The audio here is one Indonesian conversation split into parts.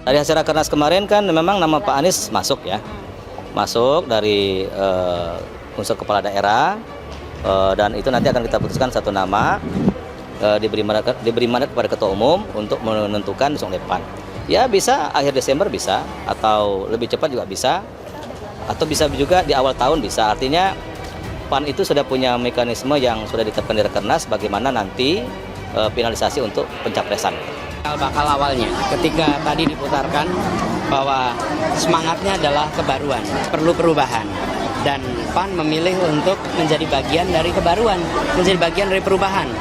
Dari hasil rakernas kemarin kan memang nama Pak Anies masuk ya, masuk dari unsur kepala daerah, dan itu nanti akan kita putuskan satu nama, diberi mandat kepada ketua umum untuk menentukan Song Depan. Ya bisa akhir Desember bisa, atau lebih cepat juga bisa, atau bisa juga di awal tahun bisa. Artinya PAN itu sudah punya mekanisme yang sudah ditetapkan di rakernas bagaimana nanti finalisasi untuk pencapresan. Bakal awalnya ketika tadi diputarkan bahwa semangatnya adalah kebaruan, perlu perubahan, dan PAN memilih untuk menjadi bagian dari kebaruan, menjadi bagian dari perubahan.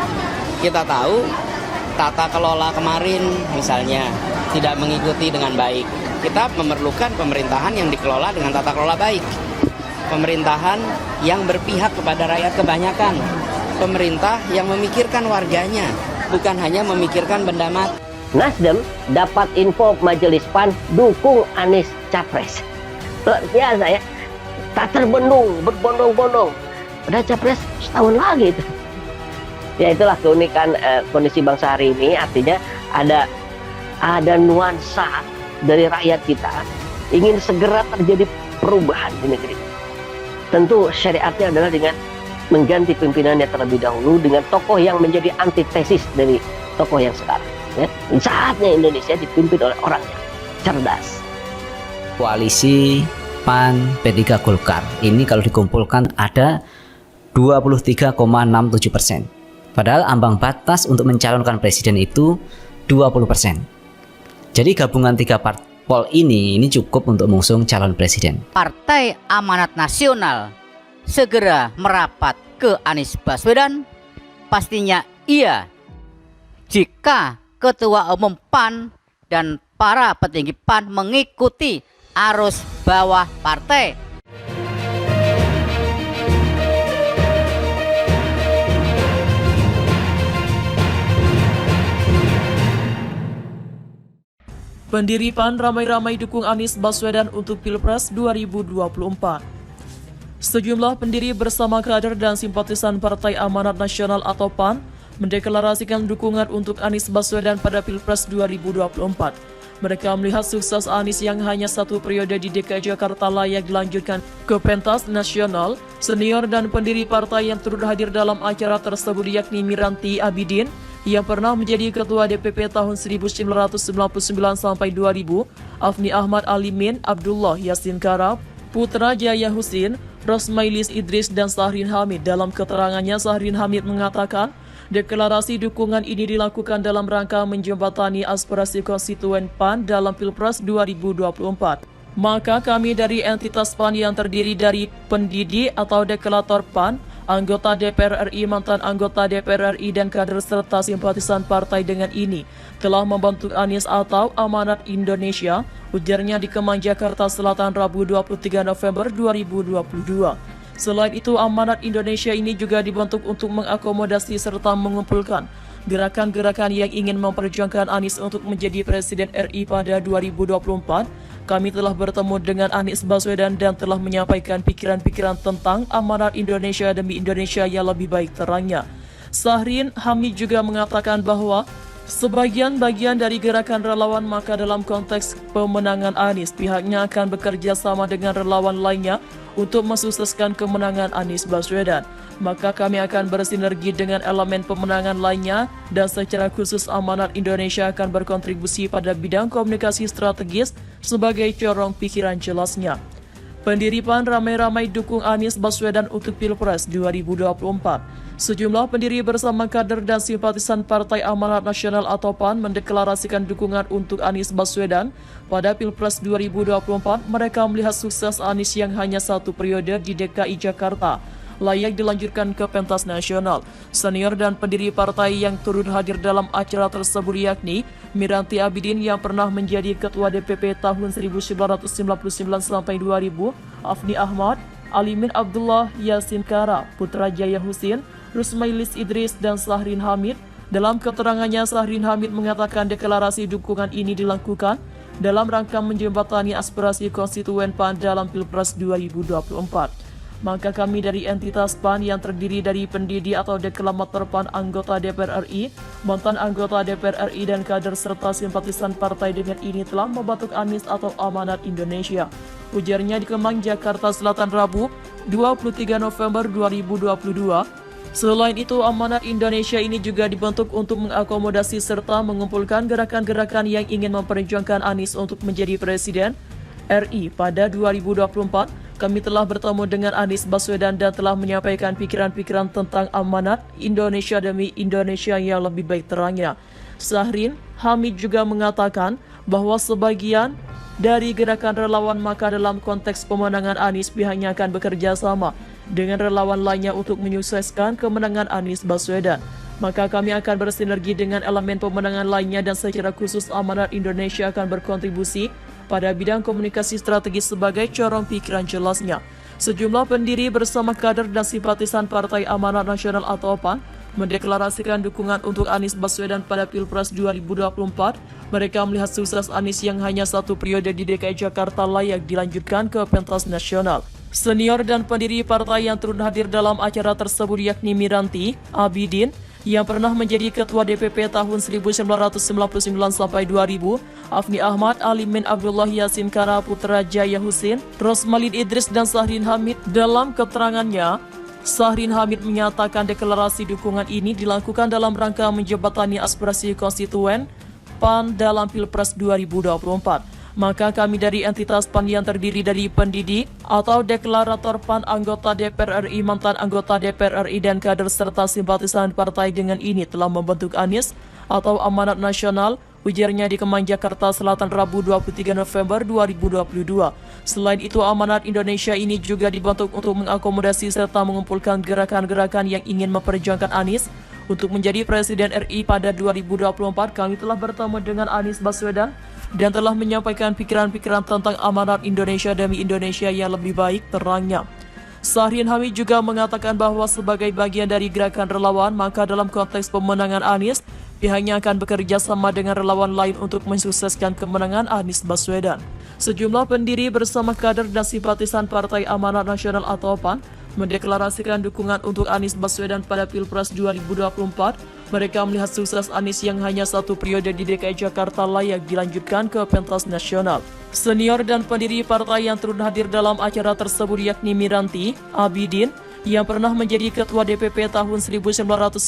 Kita tahu tata kelola kemarin misalnya tidak mengikuti dengan baik. Kita memerlukan pemerintahan yang dikelola dengan tata kelola baik, pemerintahan yang berpihak kepada rakyat kebanyakan, pemerintah yang memikirkan warganya, bukan hanya memikirkan benda mati. Nasdem dapat info Majelis PAN dukung Anies Capres. Luar biasa ya. Tak terbendung, berbondong-bondong. Udah Capres setahun lagi itu. Ya itulah keunikan kondisi bangsa hari ini. Artinya ada nuansa dari rakyat kita ingin segera terjadi perubahan di negeri. Tentu syariatnya adalah dengan mengganti pimpinannya terlebih dahulu dengan tokoh yang menjadi antitesis dari tokoh yang sekarang. Ya, saatnya Indonesia dipimpin oleh orang yang cerdas. Koalisi PAN, P3, Golkar ini kalau dikumpulkan ada 23,67%. Padahal ambang batas untuk mencalonkan presiden itu 20%. Jadi gabungan tiga parpol ini cukup untuk mengusung calon presiden. Partai Amanat Nasional segera merapat ke Anies Baswedan? Pastinya iya. Jika Ketua Umum PAN dan para petinggi PAN mengikuti arus bawah partai. Pendiri PAN ramai-ramai dukung Anies Baswedan untuk Pilpres 2024. Sejumlah pendiri bersama kader dan simpatisan Partai Amanat Nasional atau PAN mendeklarasikan dukungan untuk Anies Baswedan pada Pilpres 2024. Mereka melihat sukses Anies yang hanya satu periode di DKI Jakarta layak dilanjutkan ke pentas nasional. Senior dan pendiri partai yang turut hadir dalam acara tersebut yakni Miranti Abidin yang pernah menjadi Ketua DPP tahun 1999 sampai 2000, Afni Ahmad Alimin, Abdullah Yasin Kara, Putra Jaya Husin, Rosmailis Idris, dan Sahrin Hamid. Dalam keterangannya, Sahrin Hamid mengatakan deklarasi dukungan ini dilakukan dalam rangka menjembatani aspirasi konstituen PAN dalam Pilpres 2024. Maka kami dari entitas PAN yang terdiri dari pendiri atau deklarator PAN, anggota DPR RI, mantan anggota DPR RI, dan kader serta simpatisan partai dengan ini telah membentuk Anies atau Amanat Indonesia, ujarnya di Kemang, Jakarta Selatan, Rabu 23 November 2022. Selain itu, Amanat Indonesia ini juga dibentuk untuk mengakomodasi serta mengumpulkan gerakan-gerakan yang ingin memperjuangkan Anies untuk menjadi Presiden RI pada 2024. Kami telah bertemu dengan Anies Baswedan dan telah menyampaikan pikiran-pikiran tentang Amanat Indonesia demi Indonesia yang lebih baik, terangnya. Sahrin Hamid juga mengatakan bahwa sebagian bagian dari gerakan relawan, maka dalam konteks pemenangan Anies, pihaknya akan bekerja sama dengan relawan lainnya untuk mensukseskan kemenangan Anies Baswedan. Maka kami akan bersinergi dengan elemen pemenangan lainnya dan secara khusus Amanat Indonesia akan berkontribusi pada bidang komunikasi strategis sebagai corong pikiran, jelasnya. Pendiri PAN ramai-ramai dukung Anies Baswedan untuk Pilpres 2024. Sejumlah pendiri bersama kader dan simpatisan Partai Amanat Nasional atau PAN mendeklarasikan dukungan untuk Anies Baswedan pada Pilpres 2024. Mereka melihat sukses Anies yang hanya satu periode di DKI Jakarta layak dilanjutkan ke pentas nasional. Senior dan pendiri partai yang turut hadir dalam acara tersebut yakni Miranti Abidin yang pernah menjadi Ketua DPP tahun 1999 sampai 2000, Afni Ahmad, Alimin, Abdullah Yasin Kara, Putra Jaya Husin, Rosmailis Idris, dan Sahrin Hamid. Dalam keterangannya, Sahrin Hamid mengatakan deklarasi dukungan ini dilakukan dalam rangka menjembatani aspirasi konstituen PAN dalam Pilpres 2024. maka kami dari entitas PAN yang terdiri dari pendiri atau deklamator PAN, anggota DPR RI, mantan anggota DPR RI dan kader serta simpatisan partai dengan ini telah membentuk Anies atau Amanat Indonesia. Ujarnya di Kemang, Jakarta Selatan, Rabu 23 November 2022. Selain itu, Amanat Indonesia ini juga dibentuk untuk mengakomodasi serta mengumpulkan gerakan-gerakan yang ingin memperjuangkan Anies untuk menjadi Presiden RI pada 2024. Kami telah bertemu dengan Anies Baswedan dan telah menyampaikan pikiran-pikiran tentang amanat Indonesia demi Indonesia yang lebih baik, terangnya. Syahrin Hamid juga mengatakan bahwa sebagian dari gerakan relawan maka dalam konteks pemenangan Anies pihaknya akan bekerja sama dengan relawan lainnya untuk menyukseskan kemenangan Anies Baswedan. Maka kami akan bersinergi dengan elemen pemenangan lainnya dan secara khusus Amanat Indonesia akan berkontribusi pada bidang komunikasi strategis sebagai corong pikiran, jelasnya. Sejumlah pendiri bersama kader dan simpatisan Partai Amanat Nasional atau PAN mendeklarasikan dukungan untuk Anies Baswedan pada Pilpres 2024. Mereka melihat sukses Anies yang hanya satu periode di DKI Jakarta layak dilanjutkan ke pentas nasional. Senior dan pendiri partai yang turut hadir dalam acara tersebut yakni Miranti Abidin yang pernah menjadi Ketua DPP tahun 1999 sampai 2000, Afni Ahmad, Alimin Abdullah Yasin Kara, Putra Jaya Husin, Rosmalin Idris, dan Syahrin Hamid. Dalam keterangannya, Syahrin Hamid menyatakan deklarasi dukungan ini dilakukan dalam rangka menjembatani aspirasi konstituen PAN dalam Pilpres 2024. Maka kami dari entitas PAN yang terdiri dari pendiri atau deklarator PAN, anggota DPR RI, mantan anggota DPR RI, dan kader serta simpatisan partai dengan ini telah membentuk Anies atau Amanat Nasional, ujarnya di Kemang, Jakarta Selatan, Rabu 23 November 2022. Selain itu, Amanat Indonesia ini juga dibentuk untuk mengakomodasi serta mengumpulkan gerakan-gerakan yang ingin memperjuangkan Anies untuk menjadi Presiden RI pada 2024. Kami telah bertemu dengan Anies Baswedan dan telah menyampaikan pikiran-pikiran tentang amanat Indonesia demi Indonesia yang lebih baik, terangnya. Syahrin Hamid juga mengatakan bahwa sebagai bagian dari gerakan relawan, maka dalam konteks pemenangan Anies, pihaknya akan bekerja sama dengan relawan lain untuk mensukseskan kemenangan Anies Baswedan. Sejumlah pendiri bersama kader dan simpatisan Partai Amanat Nasional atau PAN mendeklarasikan dukungan untuk Anies Baswedan pada Pilpres 2024. Mereka melihat sukses Anies yang hanya satu periode di DKI Jakarta layak dilanjutkan ke pentas nasional. Senior dan pendiri partai yang turut hadir dalam acara tersebut yakni Miranti Abidin yang pernah menjadi Ketua DPP tahun 1999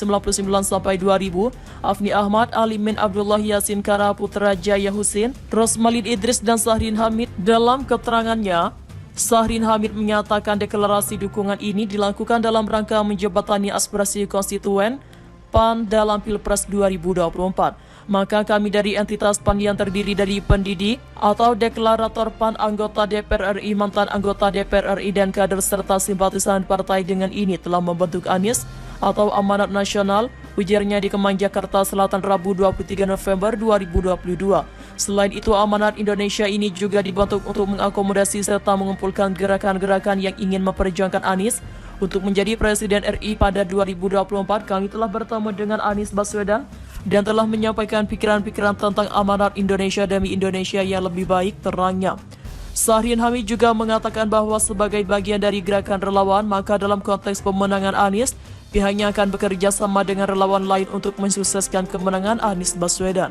sampai 2000, Afni Ahmad, Alimin Abdullah Yasin Kara, Putra Jaya Husin, Rosmalin Idris, dan Syahrin Hamid. Dalam keterangannya, Syahrin Hamid menyatakan deklarasi dukungan ini dilakukan dalam rangka menjembatani aspirasi konstituen PAN dalam Pilpres 2024. Maka kami dari entitas PAN yang terdiri dari pendiri atau deklarator PAN, anggota DPR RI, mantan anggota DPR RI, dan kader serta simpatisan partai dengan ini telah membentuk Anies atau Amanat Nasional, ujarnya di Kemang, Jakarta Selatan, Rabu 23 November 2022. Selain itu, Amanat Indonesia ini juga dibentuk untuk mengakomodasi serta mengumpulkan gerakan-gerakan yang ingin memperjuangkan Anies untuk menjadi Presiden RI pada 2024. Kami telah bertemu dengan Anies Baswedan dan telah menyampaikan pikiran-pikiran tentang amanat Indonesia demi Indonesia yang lebih baik, terangnya. Syahrin Hamid juga mengatakan bahwa sebagai bagian dari gerakan relawan, maka dalam konteks pemenangan Anies, pihaknya akan bekerja sama dengan relawan lain untuk mensukseskan kemenangan Anies Baswedan.